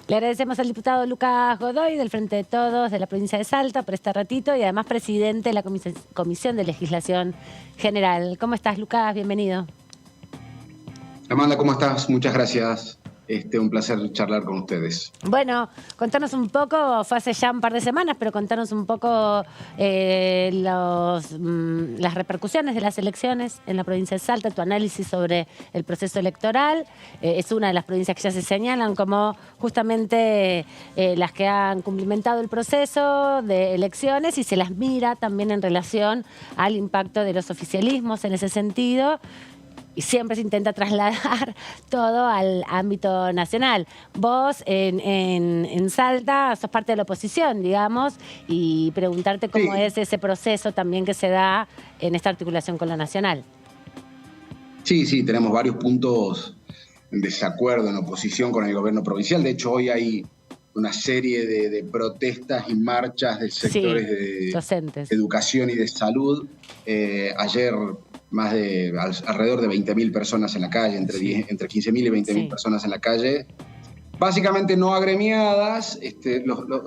Le agradecemos al diputado Lucas Godoy del Frente de Todos de la provincia de Salta por este ratito y además presidente de la Comisión de Legislación General. ¿Cómo estás, Lucas? Bienvenido. Amanda, ¿cómo estás? Muchas gracias. Un placer charlar con ustedes. Bueno, contanos un poco, fue hace ya un par de semanas, pero contanos un poco las repercusiones de las elecciones en la provincia de Salta, tu análisis sobre el proceso electoral. Es una de las provincias que ya se señalan como justamente las que han cumplimentado el proceso de elecciones y se las mira también en relación al impacto de los oficialismos en ese sentido. Y siempre se intenta trasladar todo al ámbito nacional. Vos en Salta sos parte de la oposición, digamos, y preguntarte cómo es ese proceso también que se da en esta articulación con lo nacional. Sí, tenemos varios puntos en desacuerdo, en oposición con el gobierno provincial. De hecho, hoy hay una serie de protestas y marchas de sectores de docentes, educación y de salud. Ayer alrededor de 20.000 personas en la calle, entre 15.000 y 20.000 personas en la calle, básicamente no agremiadas,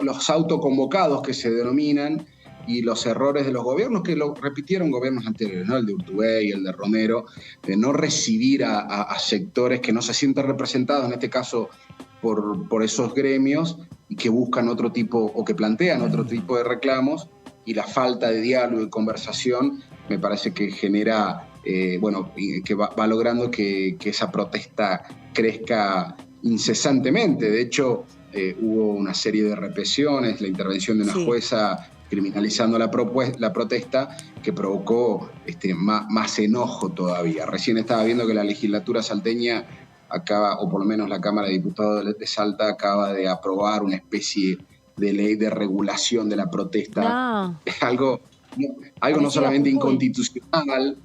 los autoconvocados que se denominan, y los errores de los gobiernos, que lo repitieron gobiernos anteriores, ¿no? El de Urtubey, el de Romero, de no recibir a sectores que no se sienten representados, en este caso por esos gremios, y que buscan otro tipo, o que plantean otro tipo de reclamos, y la falta de diálogo y conversación me parece que genera, que va logrando que esa protesta crezca incesantemente. De hecho, hubo una serie de represiones, la intervención de una jueza criminalizando la protesta, que provocó más enojo todavía. Recién estaba viendo que la legislatura salteña acaba, o por lo menos la Cámara de Diputados de Salta, acaba de aprobar una especie de ley de regulación de la protesta. Es algo no solamente inconstitucional,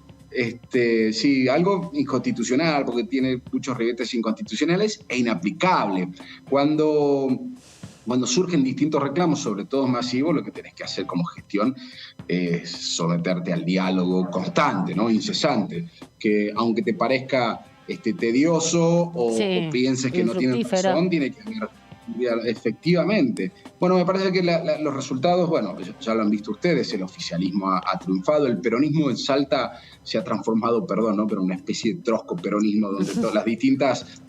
algo inconstitucional, porque tiene muchos ribetes inconstitucionales, e inaplicable. Cuando surgen distintos reclamos, sobre todo masivos, lo que tenés que hacer como gestión es someterte al diálogo constante, ¿no? Incesante, que aunque te parezca tedioso o pienses que no tiene razón, tiene que haber efectivamente. Bueno, me parece que los resultados, ya lo han visto ustedes, el oficialismo ha triunfado, el peronismo en Salta se ha transformado, pero una especie de trosco peronismo, donde todas las distintas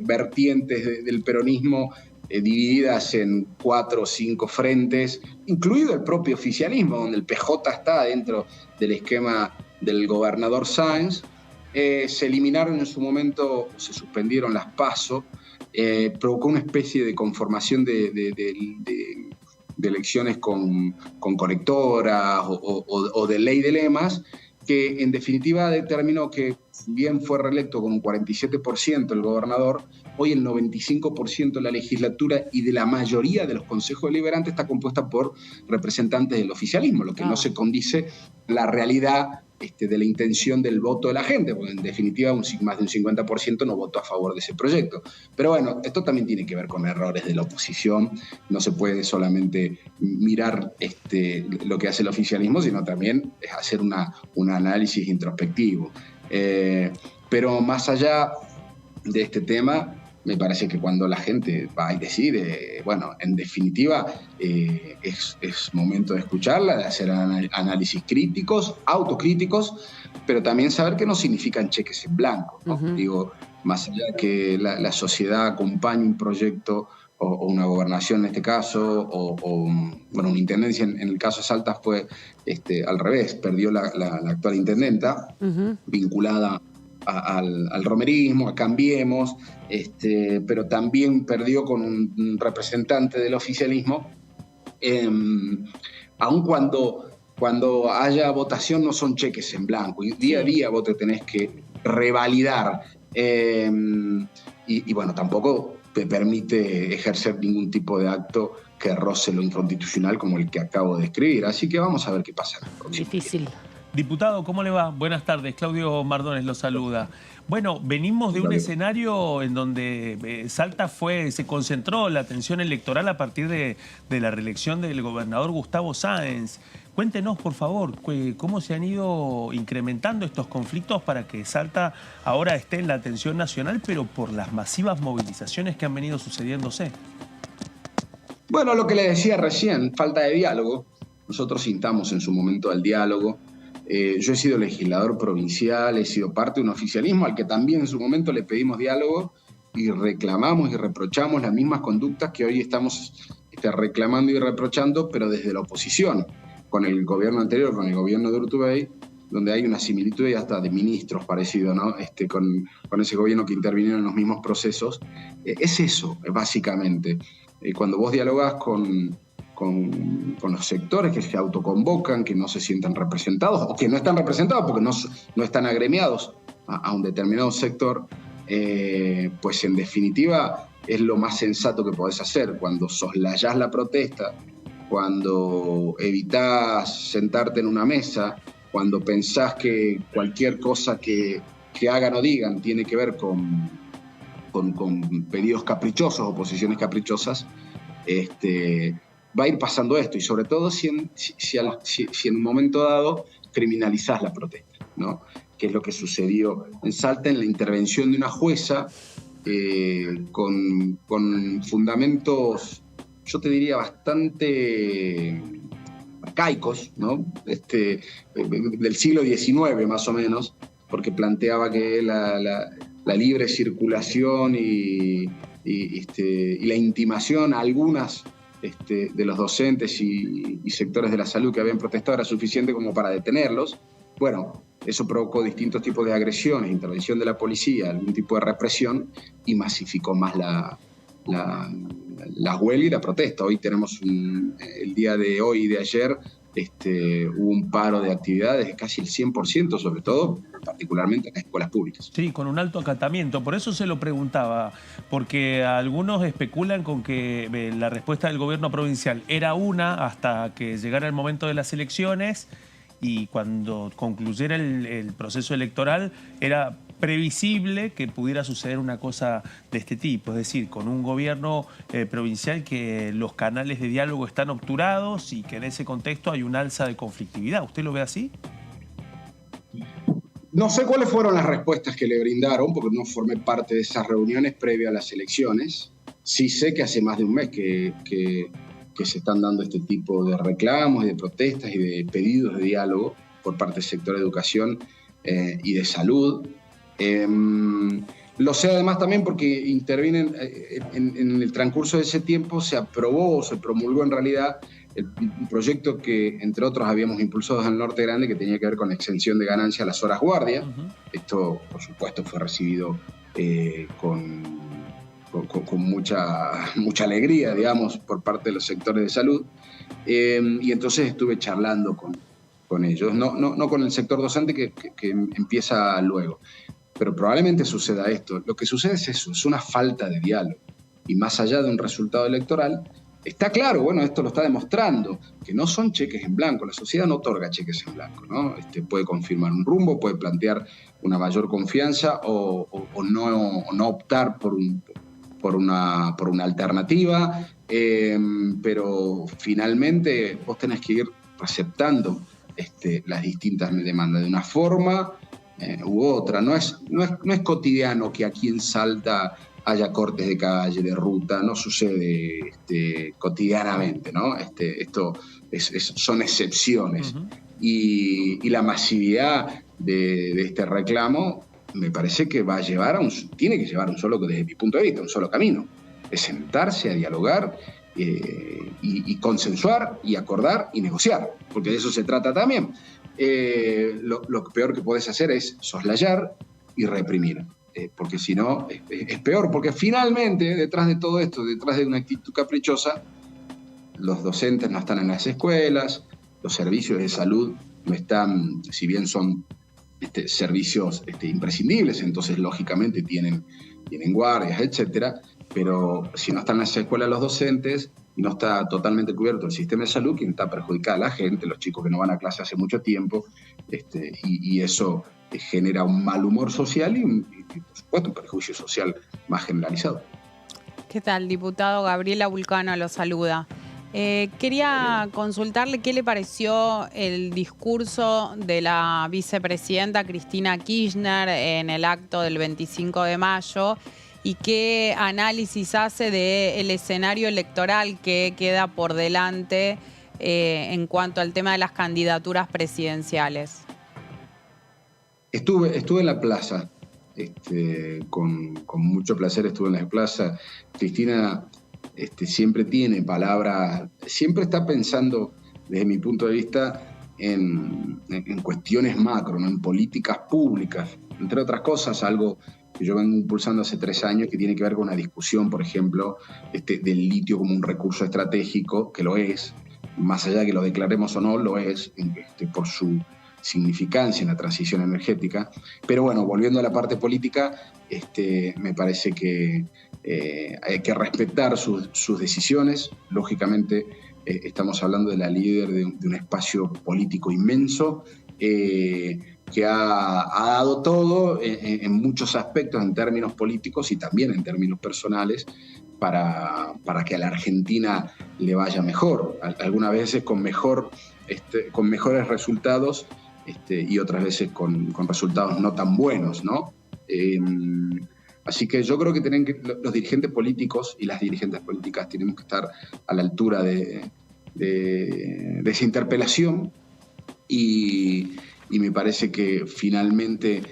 vertientes del peronismo divididas en 4 o 5 frentes, incluido el propio oficialismo, donde el PJ está dentro del esquema del gobernador Sáenz. Se eliminaron en su momento, se suspendieron las PASO, provocó una especie de conformación de elecciones con colectoras o de ley de lemas, que en definitiva determinó que, si bien fue reelecto con un 47% el gobernador, hoy el 95% de la legislatura y de la mayoría de los consejos deliberantes está compuesta por representantes del oficialismo, lo que no se condice la realidad de la intención del voto de la gente, porque en definitiva más de un 50% no votó a favor de ese proyecto. Pero esto también tiene que ver con errores de la oposición. No se puede solamente mirar lo que hace el oficialismo, sino también hacer un análisis introspectivo. Pero más allá de este tema, me parece que cuando la gente va y decide, en definitiva, es momento de escucharla, de hacer análisis críticos, autocríticos, pero también saber que no significan cheques en blanco, ¿no? Digo, más allá de que la sociedad acompañe un proyecto o una gobernación en este caso, o una intendencia, en el caso de Salta fue al revés, perdió la actual intendenta, vinculada al romerismo, a Cambiemos, pero también perdió con un representante del oficialismo. Aun cuando haya votación, no son cheques en blanco, y día a día vos te tenés que revalidar, tampoco te permite ejercer ningún tipo de acto que roce lo inconstitucional como el que acabo de describir. Así que vamos a ver qué pasa. Difícil Diputado, ¿cómo le va? Buenas tardes, Claudio Mardones lo saluda. Bueno, venimos de un escenario en donde Salta se concentró la atención electoral a partir de la reelección del gobernador Gustavo Sáenz. Cuéntenos, por favor, cómo se han ido incrementando estos conflictos para que Salta ahora esté en la atención nacional, pero por las masivas movilizaciones que han venido sucediéndose. Bueno, lo que le decía recién, falta de diálogo. Nosotros instamos en su momento al diálogo. Yo he sido legislador provincial, he sido parte de un oficialismo al que también en su momento le pedimos diálogo y reclamamos y reprochamos las mismas conductas que hoy estamos reclamando y reprochando, pero desde la oposición, con el gobierno anterior, con el gobierno de Urtubey, donde hay una similitud y hasta de ministros parecido, ¿no? Con ese gobierno que intervinieron en los mismos procesos. Es eso, básicamente. Cuando vos dialogás con los sectores que se autoconvocan, que no se sientan representados o que no están representados porque no están agremiados a un determinado sector, pues en definitiva es lo más sensato que podés hacer. Cuando soslayás la protesta, cuando evitás sentarte en una mesa, cuando pensás que cualquier cosa que hagan o digan tiene que ver con pedidos caprichosos o posiciones caprichosas, va a ir pasando esto, y sobre todo si en un momento dado criminalizás la protesta, ¿no? Que es lo que sucedió en Salta en la intervención de una jueza con fundamentos, yo te diría, bastante arcaicos, ¿no? Del siglo XIX más o menos, porque planteaba que la libre circulación y la intimación a algunas de los docentes y sectores de la salud que habían protestado era suficiente como para detenerlos. Bueno, eso provocó distintos tipos de agresiones, intervención de la policía, algún tipo de represión, y masificó más la huelga y la protesta. Hoy tenemos el día de hoy y de ayer hubo un paro de actividades de casi el 100%, sobre todo, particularmente en las escuelas públicas. Sí, con un alto acatamiento. Por eso se lo preguntaba, porque algunos especulan con que la respuesta del gobierno provincial era una hasta que llegara el momento de las elecciones, y cuando concluyera el proceso electoral era previsible que pudiera suceder una cosa de este tipo, es decir, con un gobierno provincial que los canales de diálogo están obturados y que en ese contexto hay un alza de conflictividad. ¿Usted lo ve así? No sé cuáles fueron las respuestas que le brindaron, porque no formé parte de esas reuniones previas a las elecciones. Sí sé que hace más de un mes que se están dando este tipo de reclamos y de protestas y de pedidos de diálogo por parte del sector de educación y de salud. Lo sé además también porque intervienen en el transcurso de ese tiempo, se aprobó, se promulgó en realidad un proyecto que, entre otros, habíamos impulsado en el Norte Grande, que tenía que ver con la exención de ganancia a las horas guardia. Esto, por supuesto, fue recibido con mucha alegría, digamos, por parte de los sectores de salud. Y entonces estuve charlando con ellos, no con el sector docente que empieza luego. Pero probablemente suceda esto. Lo que sucede es eso, es una falta de diálogo. Y más allá de un resultado electoral, está claro, bueno, esto lo está demostrando, que no son cheques en blanco. La sociedad no otorga cheques en blanco, ¿no? Puede confirmar un rumbo, puede plantear una mayor confianza o no optar por una alternativa, pero finalmente vos tenés que ir receptando las distintas demandas de una forma u otra. No es cotidiano que aquí en Salta haya cortes de calle, de ruta, no sucede cotidianamente, ¿no? Esto son excepciones. Y la masividad de este reclamo me parece que tiene que llevar desde mi punto de vista, un solo camino. Es sentarse a dialogar y consensuar y acordar y negociar, porque de eso se trata también. Lo peor que podés hacer es soslayar y reprimir, porque si no es peor, porque finalmente detrás de todo esto, detrás de una actitud caprichosa, los docentes no están en las escuelas, los servicios de salud no están, si bien son servicios imprescindibles, entonces lógicamente tienen guardias, etcétera, pero si no están en las escuelas los docentes, y no está totalmente cubierto el sistema de salud, quien está perjudicada la gente, los chicos que no van a clase hace mucho tiempo, y eso genera un mal humor social y por supuesto, un perjuicio social más generalizado. ¿Qué tal, diputado? Gabriela Vulcano lo saluda. Quería consultarle qué le pareció el discurso de la vicepresidenta Cristina Kirchner en el acto del 25 de mayo y qué análisis hace del escenario electoral que queda por delante en cuanto al tema de las candidaturas presidenciales. Estuve en la plaza, con mucho placer estuve en la plaza. Cristina siempre tiene palabras, siempre está pensando, desde mi punto de vista, en cuestiones macro, ¿no? En políticas públicas, entre otras cosas, algo que yo vengo impulsando hace 3 años, que tiene que ver con una discusión, por ejemplo, del litio como un recurso estratégico, que lo es, más allá de que lo declaremos o no, lo es, por su significancia en la transición energética. Pero bueno, volviendo a la parte política, me parece que hay que respetar sus decisiones. Lógicamente, estamos hablando de la líder de un espacio político inmenso, que ha dado todo en muchos aspectos, en términos políticos y también en términos personales, para que a la Argentina le vaya mejor. Algunas veces con mejores resultados, y otras veces con resultados no tan buenos, ¿no? Así que yo creo que los dirigentes políticos y las dirigentes políticas tenemos que estar a la altura de esa interpelación, y me parece que finalmente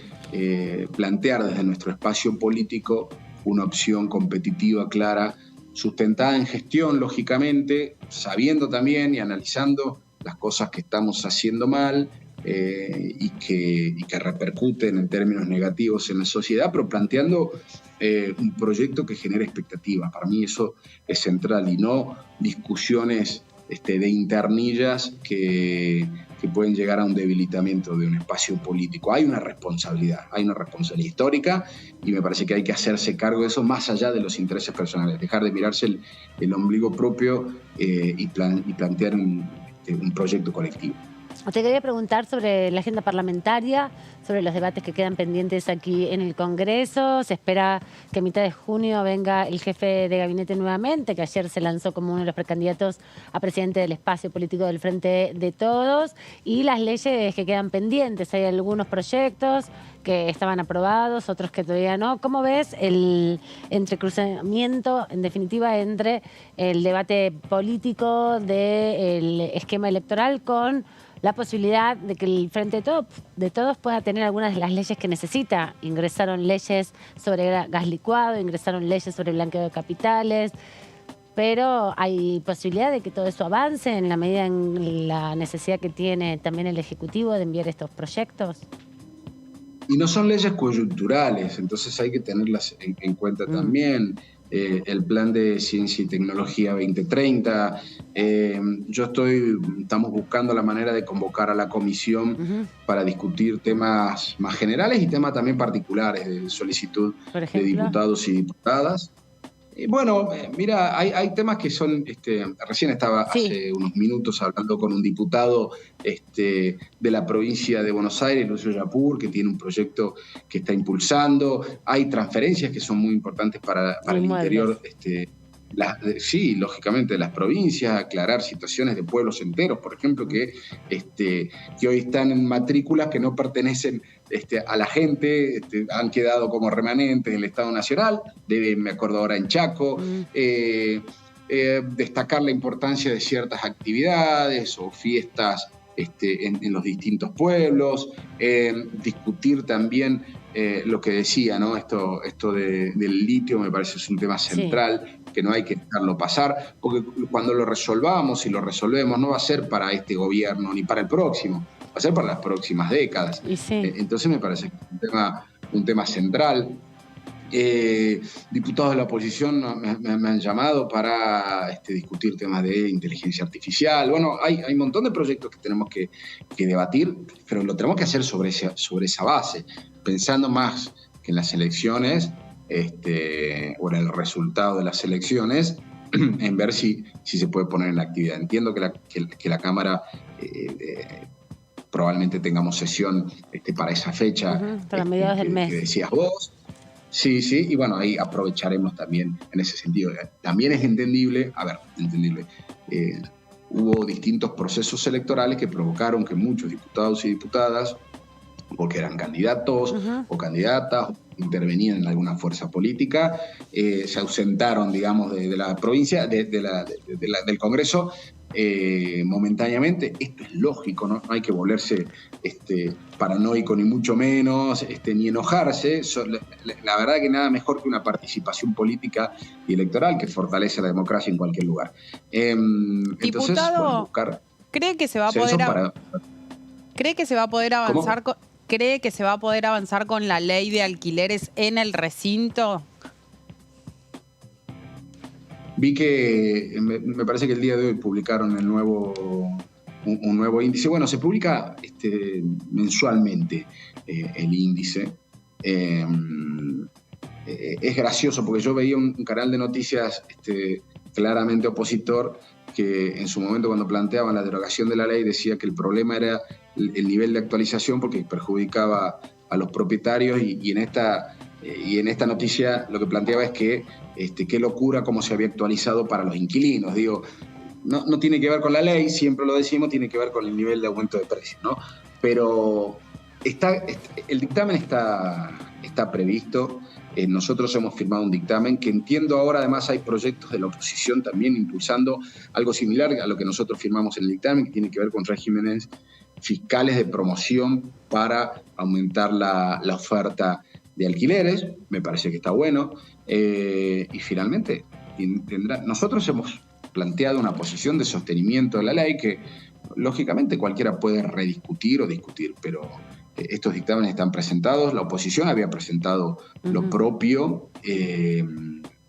plantear desde nuestro espacio político una opción competitiva, clara, sustentada en gestión, lógicamente, sabiendo también y analizando las cosas que estamos haciendo mal, y que repercuten en términos negativos en la sociedad, pero planteando un proyecto que genere expectativas. Para mí eso es central, y no discusiones de internillas que pueden llegar a un debilitamiento de un espacio político. Hay una responsabilidad histórica, y me parece que hay que hacerse cargo de eso más allá de los intereses personales, dejar de mirarse el ombligo propio, y plantear un proyecto colectivo. Te quería preguntar sobre la agenda parlamentaria, sobre los debates que quedan pendientes aquí en el Congreso. Se espera que a mitad de junio venga el jefe de gabinete nuevamente, que ayer se lanzó como uno de los precandidatos a presidente del espacio político del Frente de Todos, y las leyes que quedan pendientes. Hay algunos proyectos que estaban aprobados, otros que todavía no. ¿Cómo ves el entrecruzamiento, en definitiva, entre el debate político del esquema electoral con la posibilidad de que el Frente de Todos pueda tener algunas de las leyes que necesita? Ingresaron leyes sobre gas licuado, ingresaron leyes sobre blanqueo de capitales, pero hay posibilidad de que todo eso avance en la medida en la necesidad que tiene también el Ejecutivo de enviar estos proyectos. Y no son leyes coyunturales, entonces hay que tenerlas en cuenta también. El plan de ciencia y tecnología 2030. Estamos buscando la manera de convocar a la comisión para discutir temas más generales y temas también particulares de solicitud de diputados y diputadas. Bueno, mira, hay temas que son, recién estaba hace unos minutos hablando con un diputado de la provincia de Buenos Aires, Lucio Yapur, que tiene un proyecto que está impulsando. Hay transferencias que son muy importantes para el interior, sí, lógicamente, de las provincias, aclarar situaciones de pueblos enteros, por ejemplo, que hoy están en matrículas que no pertenecen a la gente, han quedado como remanentes del Estado Nacional, me acuerdo ahora en Chaco. Destacar la importancia de ciertas actividades o fiestas en los distintos pueblos, discutir también lo que decía, ¿no? Esto del litio me parece es un tema central, que no hay que dejarlo pasar, porque cuando lo resolvamos y lo resolvemos no va a ser para este gobierno ni para el próximo, va a ser para las próximas décadas. Entonces me parece que es un tema central. Diputados de la oposición me han llamado para discutir temas de inteligencia artificial. Bueno, hay un montón de proyectos que tenemos que debatir, pero lo tenemos que hacer sobre esa base, pensando más que en las elecciones o en el resultado de las elecciones, en ver si se puede poner en la actividad. Entiendo que la Cámara probablemente tengamos sesión para esa fecha, para mediados del mes. Que decías vos. Sí, y bueno, ahí aprovecharemos también en ese sentido. También es entendible, hubo distintos procesos electorales que provocaron que muchos diputados y diputadas, porque eran candidatos o candidatas, intervenían en alguna fuerza política, se ausentaron, digamos, de la provincia, del Congreso, momentáneamente. Esto es lógico, no hay que volverse paranoico ni mucho menos, ni enojarse. La verdad que nada mejor que una participación política y electoral que fortalece la democracia en cualquier lugar. Entonces, Diputado, buscar ¿cree que se va a poder ¿cree que se va a poder avanzar ¿Cree que se va a poder avanzar con la ley de alquileres en el recinto? Vi que, me parece que el día de hoy publicaron un nuevo índice. Bueno, se publica mensualmente el índice. Es gracioso porque yo veía un canal de noticias claramente opositor que en su momento, cuando planteaban la derogación de la ley, decía que el problema era el nivel de actualización porque perjudicaba a los propietarios, y en esta noticia lo que planteaba es que qué locura cómo se había actualizado para los inquilinos. Digo, no tiene que ver con la ley, siempre lo decimos, tiene que ver con el nivel de aumento de precios, ¿no? Pero el dictamen está previsto. Nosotros hemos firmado un dictamen que entiendo ahora, además hay proyectos de la oposición también impulsando algo similar a lo que nosotros firmamos en el dictamen, que tiene que ver con regímenes fiscales de promoción para aumentar la oferta de alquileres. Me parece que está bueno. Y finalmente, nosotros hemos planteado una posición de sostenimiento de la ley que lógicamente cualquiera puede rediscutir o discutir, pero estos dictámenes están presentados, la oposición había presentado lo propio,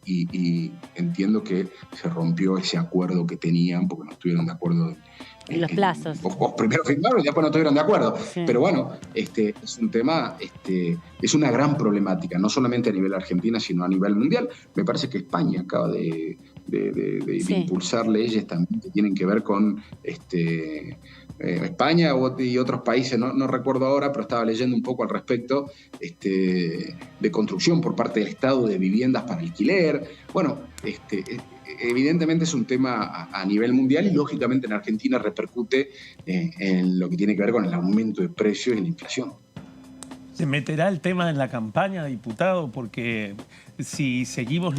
y entiendo que se rompió ese acuerdo que tenían porque no estuvieron de acuerdo en los plazos. O primero firmaron y después no estuvieron de acuerdo. Sí. Pero bueno, es un tema, es una gran problemática, no solamente a nivel Argentina, sino a nivel mundial. Me parece que España acaba de impulsar leyes también que tienen que ver con España y otros países, no recuerdo ahora, pero estaba leyendo un poco al respecto, de construcción por parte del Estado de viviendas para alquiler. Bueno, evidentemente es un tema a nivel mundial y lógicamente en Argentina repercute en lo que tiene que ver con el aumento de precios y la inflación. ¿Se meterá el tema en la campaña, diputado? Porque si seguimos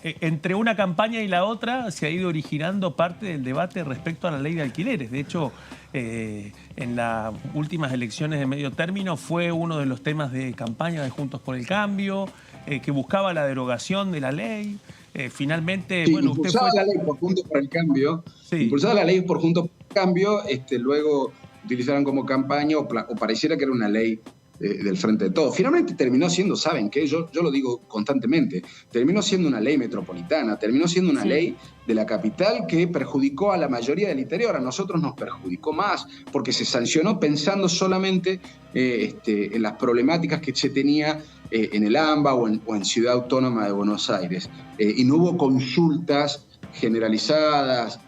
entre una campaña y la otra se ha ido originando parte del debate respecto a la ley de alquileres. De hecho, en las últimas elecciones de medio término fue uno de los temas de campaña de Juntos por el Cambio, que buscaba la derogación de la ley. Finalmente, sí, bueno, usted impulsaba la ley por Juntos por el Cambio. Sí. Impulsada la ley por Juntos por el Cambio, luego utilizaron como campaña o pareciera que era una ley del Frente de Todos. Finalmente terminó siendo, ¿saben qué? Yo lo digo constantemente, terminó siendo una ley metropolitana, terminó siendo una ley de la capital que perjudicó a la mayoría del interior. A nosotros nos perjudicó más porque se sancionó pensando solamente en las problemáticas que se tenía en el AMBA o en Ciudad Autónoma de Buenos Aires. Y no hubo consultas generalizadas,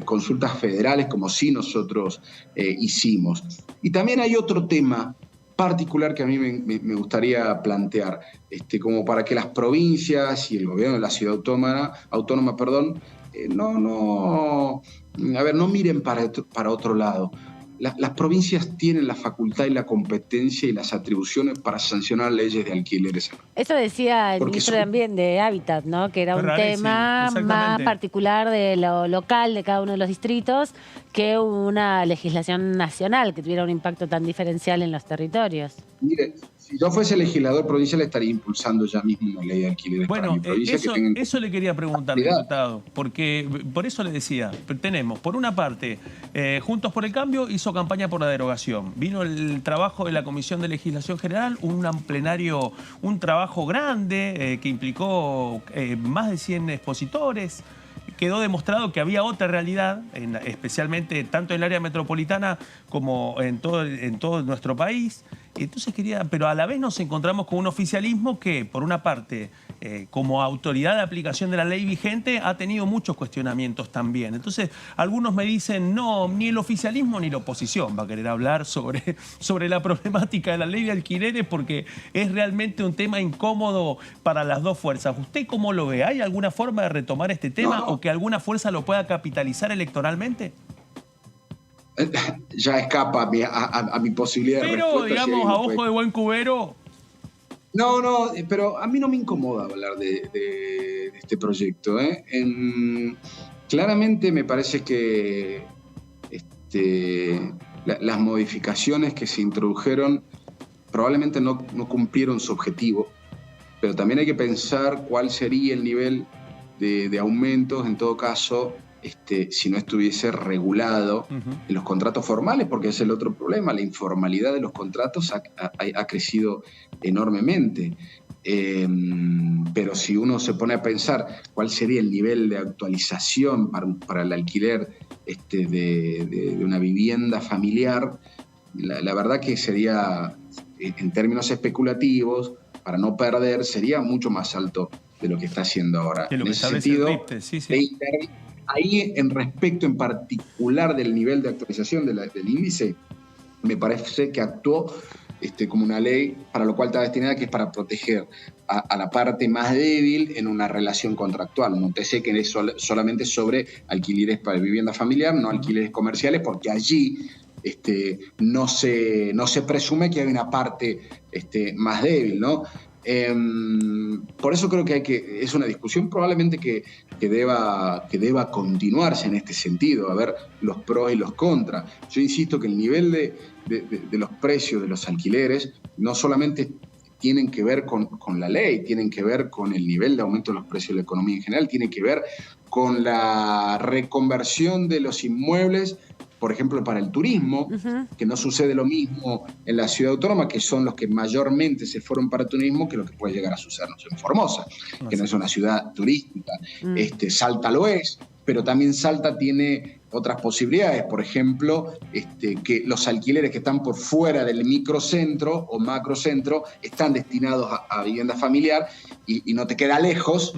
consultas federales como sí nosotros hicimos. Y también hay otro tema particular que a mí me gustaría plantear, como para que las provincias y el gobierno de la ciudad autónoma, no miren para otro lado. Las provincias tienen la facultad y la competencia y las atribuciones para sancionar leyes de alquileres. Eso decía el ministro de Hábitat, ¿no? Que era un tema más particular de lo local de cada uno de los distritos que una legislación nacional que tuviera un impacto tan diferencial en los territorios. Mire, si yo fuese legislador provincial estaría impulsando ya mismo una ley de alquileres para mi provincia. Eso le quería preguntar, diputado, porque por eso le decía, tenemos, por una parte, Juntos por el Cambio hizo campaña por la derogación. Vino el trabajo de la Comisión de Legislación General, un trabajo grande que implicó más de 100 expositores. Quedó demostrado que había otra realidad, especialmente tanto en el área metropolitana como en todo nuestro país. Entonces pero a la vez nos encontramos con un oficialismo que, por una parte, como autoridad de aplicación de la ley vigente, ha tenido muchos cuestionamientos también. Entonces, algunos me dicen, no, ni el oficialismo ni la oposición va a querer hablar sobre la problemática de la ley de alquileres porque es realmente un tema incómodo para las dos fuerzas. ¿Usted cómo lo ve? ¿Hay alguna forma de retomar este tema o que alguna fuerza lo pueda capitalizar electoralmente? Ya escapa a mi posibilidad de respuesta. Pero, digamos, a ojo de buen cubero... No, pero a mí no me incomoda hablar de este proyecto. Claramente me parece que las modificaciones que se introdujeron probablemente no cumplieron su objetivo, pero también hay que pensar cuál sería el nivel de aumentos, en todo caso, si no estuviese regulado en los contratos formales, porque es el otro problema. La informalidad de los contratos ha crecido enormemente. Pero si uno se pone a pensar cuál sería el nivel de actualización para el alquiler de una vivienda familiar, la verdad que sería, en términos especulativos, para no perder, sería mucho más alto de lo que está haciendo ahora. De lo que establece el RIPTE, sí. Ahí, en respecto en particular del nivel de actualización del índice, me parece que actuó como una ley para lo cual está destinada, que es para proteger a la parte más débil en una relación contractual. Nótese que es solamente sobre alquileres para vivienda familiar, no alquileres comerciales, porque allí no se presume que hay una parte más débil, ¿no? Por eso creo que es una discusión probablemente que deba continuarse en este sentido, a ver los pros y los contras. Yo insisto que el nivel de los precios de los alquileres no solamente tienen que ver con la ley, tienen que ver con el nivel de aumento de los precios de la economía en general, tiene que ver con la reconversión de los inmuebles, por ejemplo, para el turismo, que no sucede lo mismo en la ciudad autónoma, que son los que mayormente se fueron para turismo, que lo que puede llegar a suceder en Formosa, que no es una ciudad turística. Salta lo es, pero también Salta tiene otras posibilidades. Por ejemplo, que los alquileres que están por fuera del microcentro o macrocentro están destinados a vivienda familiar y no te queda lejos,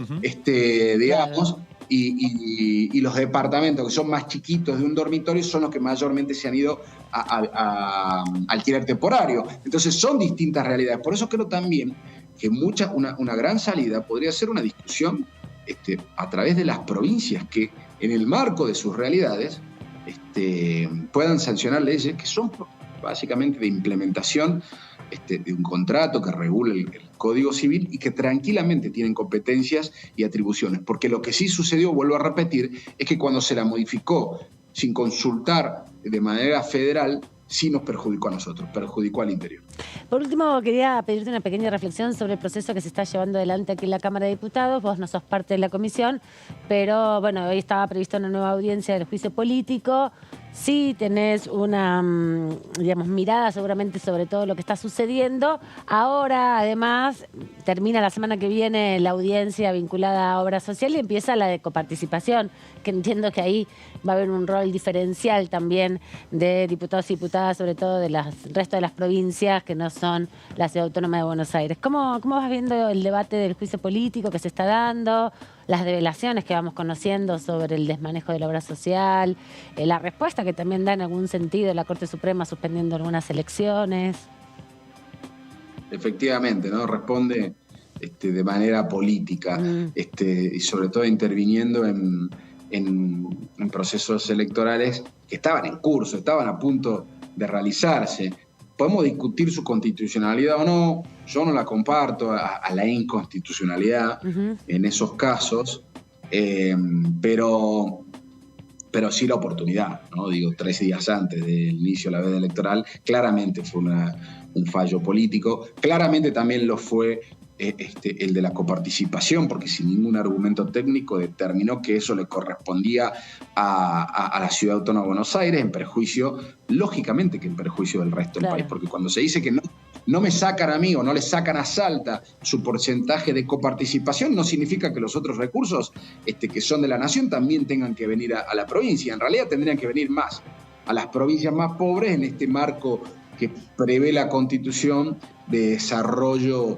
digamos. Y los departamentos que son más chiquitos de un dormitorio son los que mayormente se han ido a alquiler temporario. Entonces son distintas realidades. Por eso creo también que una gran salida podría ser una discusión a través de las provincias que en el marco de sus realidades puedan sancionar leyes que son básicamente de implementación de un contrato que regula el Código Civil y que tranquilamente tienen competencias y atribuciones. Porque lo que sí sucedió, vuelvo a repetir, es que cuando se la modificó sin consultar de manera federal, sí nos perjudicó a nosotros, perjudicó al interior. Por último, quería pedirte una pequeña reflexión sobre el proceso que se está llevando adelante aquí en la Cámara de Diputados. Vos no sos parte de la comisión, pero bueno, hoy estaba prevista una nueva audiencia del juicio político. Sí tenés una, digamos, mirada seguramente sobre todo lo que está sucediendo. Ahora, además, termina la semana que viene la audiencia vinculada a obra social y empieza la de coparticipación, que entiendo que ahí va a haber un rol diferencial también de diputados y diputadas, sobre todo del resto de las provincias que no son la Ciudad Autónoma de Buenos Aires. ¿Cómo vas viendo el debate del juicio político que se está dando, las develaciones que vamos conociendo sobre el desmanejo de la obra social, la respuesta que también da en algún sentido la Corte Suprema suspendiendo algunas elecciones? Efectivamente, ¿no? Responde de manera política y sobre todo interviniendo en procesos electorales que estaban en curso, estaban a punto de realizarse. Podemos discutir su constitucionalidad o no, yo no la comparto a la inconstitucionalidad en esos casos, pero sí la oportunidad, ¿no? Digo, 3 días antes del inicio de la veda electoral, claramente fue un fallo político, claramente también lo fue el de la coparticipación, porque sin ningún argumento técnico determinó que eso le correspondía a la Ciudad Autónoma de Buenos Aires, en perjuicio, lógicamente que en perjuicio del resto del país, porque cuando se dice que no me sacan a mí o no le sacan a Salta su porcentaje de coparticipación, no significa que los otros recursos que son de la nación también tengan que venir a la provincia. En realidad tendrían que venir más a las provincias más pobres en este marco que prevé la Constitución de desarrollo,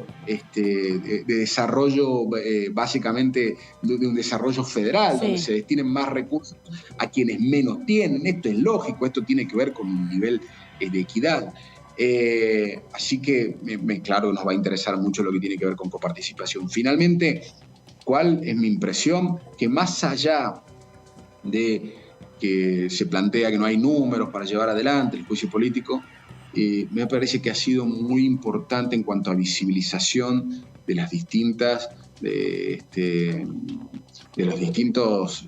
básicamente de un desarrollo federal, Sí. donde se destinen más recursos a quienes menos tienen. Esto es lógico, esto tiene que ver con un nivel de equidad. Así que, claro, nos va a interesar mucho lo que tiene que ver con coparticipación. Finalmente, ¿cuál es mi impresión? Que más allá de que se plantea que no hay números para llevar adelante el juicio político, me parece que ha sido muy importante en cuanto a visibilización de las distintas, de las distintas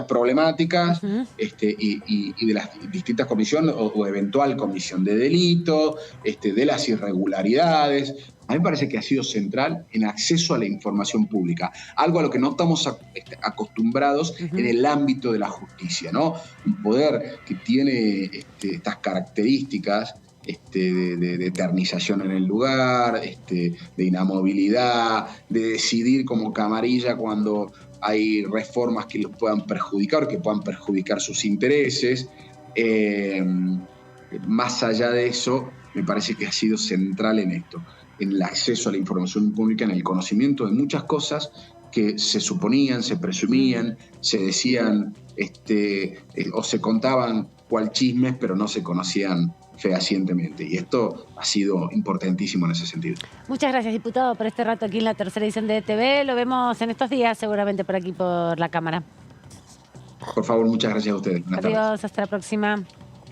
problemáticas y de las distintas comisiones o eventual comisión de delito, de las irregularidades. A mí me parece que ha sido central en acceso a la información pública, algo a lo que no estamos acostumbrados en el ámbito de la justicia, ¿no? Un poder que tiene estas características de eternización en el lugar, de inamovilidad, de decidir como camarilla cuando hay reformas que los puedan perjudicar, que puedan perjudicar sus intereses. Más allá de eso, me parece que ha sido central en esto, en el acceso a la información pública, en el conocimiento de muchas cosas que se suponían, se presumían, se decían o se contaban cual chismes, pero no se conocían fehacientemente. Y esto ha sido importantísimo en ese sentido. Muchas gracias, diputado, por este rato aquí en la tercera edición de ETV. Lo vemos en estos días, seguramente por aquí, por la Cámara. Por favor, muchas gracias a ustedes. Buenas tardes. Adiós, hasta la próxima.